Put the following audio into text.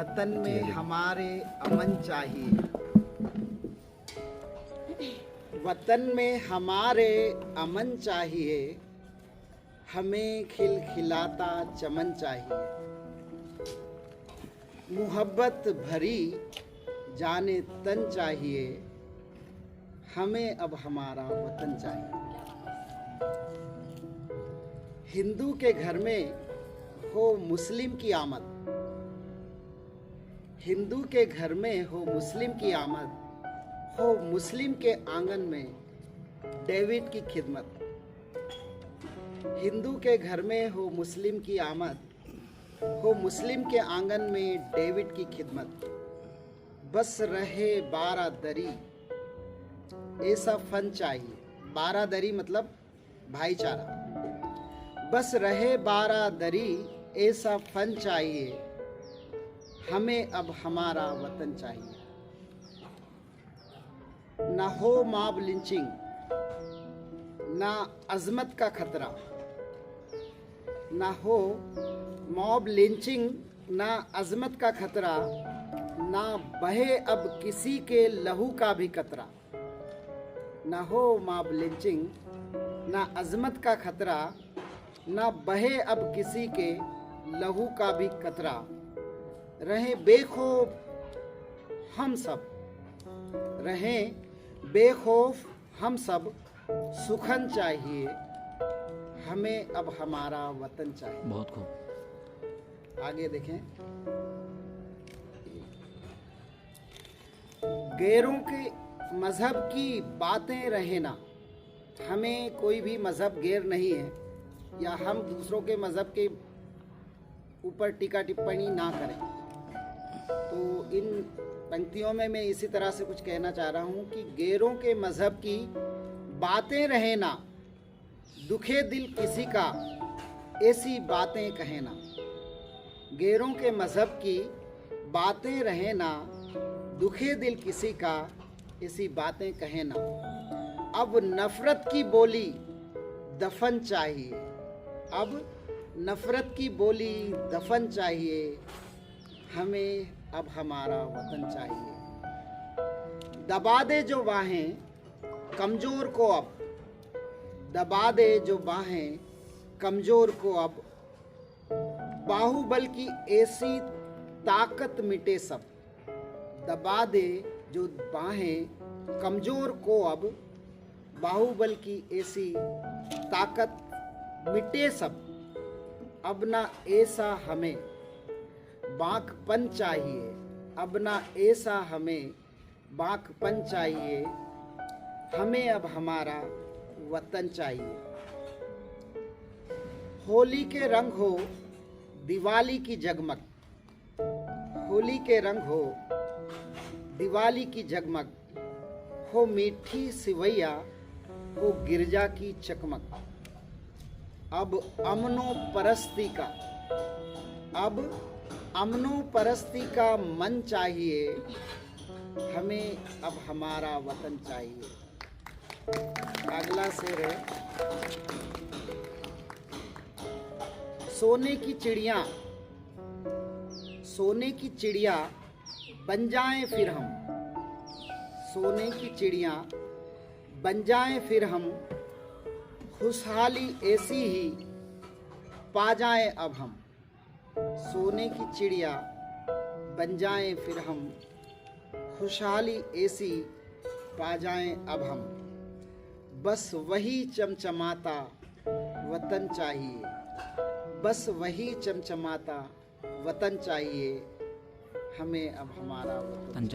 वतन में हमारे अमन चाहिए, वतन में हमारे अमन चाहिए, हमें खिलखिलाता चमन चाहिए। मोहब्बत भरी जाने तन चाहिए, हमें अब हमारा वतन चाहिए। हिंदू के घर में हो मुस्लिम की आमद, हिंदू के घर में हो मुस्लिम की आमद, हो मुस्लिम के आंगन में डेविड की खिदमत। हिंदू के घर में हो मुस्लिम की आमद, हो मुस्लिम के आंगन में डेविड की खिदमत। बस रहे बारादरी ऐसा फन चाहिए, बारादरी मतलब भाईचारा। बस रहे बारादरी ऐसा फन चाहिए, हमें अब हमारा वतन चाहिए। ना हो मॉब लिंचिंग, ना अजमत का खतरा, ना हो मॉब लिंचिंग, ना अजमत का खतरा, ना बहे अब किसी के लहू का भी कतरा। ना हो मॉब लिंचिंग, ना अजमत का खतरा, ना बहे अब किसी के लहू का भी कतरा। रहे बेखौफ हम सब, रहें बेखौफ हम सब, सुखन चाहिए, हमें अब हमारा वतन चाहिए। बहुत खूब। आगे देखें। गैरों के मजहब की बातें रहे ना, हमें कोई भी मजहब गैर नहीं है, या हम दूसरों के मजहब के ऊपर टीका टिप्पणी ना करें। तो इन पंक्तियों में मैं इसी तरह से कुछ कहना चाह रहा हूँ कि गैरों के मजहब की बातें रहे ना, दुखे दिल किसी का ऐसी बातें कहे ना। गैरों के मजहब की बातें रहे ना, दुखे दिल किसी का ऐसी बातें कहे ना। अब नफरत की बोली दफन चाहिए, अब नफरत की बोली दफन चाहिए, हमें अब हमारा वतन चाहिए। दबा दे जो बाहें कमजोर को अब, दबा दे जो बाहें कमजोर को अब, बाहुबल की ऐसी ताकत मिटे सब। दबा दे जो बाहें कमजोर को अब, बाहुबल की ऐसी ताकत मिटे सब। अब ना ऐसा हमें बांकपन चाहिए, अब ना ऐसा हमें बांकपन चाहिए, हमें अब हमारा वतन चाहिए। होली के रंग हो दिवाली की जगमग, होली के रंग हो दिवाली की जगमग, हो मीठी सिवैया हो गिरजा की चकमक। अब अमनो परस्ती का, अब अमनो परस्ती का मन चाहिए, हमें अब हमारा वतन चाहिए। अगला शेर है। सोने की चिड़िया, सोने की चिड़िया बन जाएं फिर हम, सोने की चिड़िया बन जाएं फिर हम, खुशहाली ऐसी ही पा जाएं अब हम। सोने की चिड़िया बन जाएं फिर हम, खुशहाली ऐसी पा जाएं अब हम। बस वही चमचमाता वतन चाहिए, बस वही चमचमाता वतन चाहिए, हमें अब हमारा वतन चाहिए।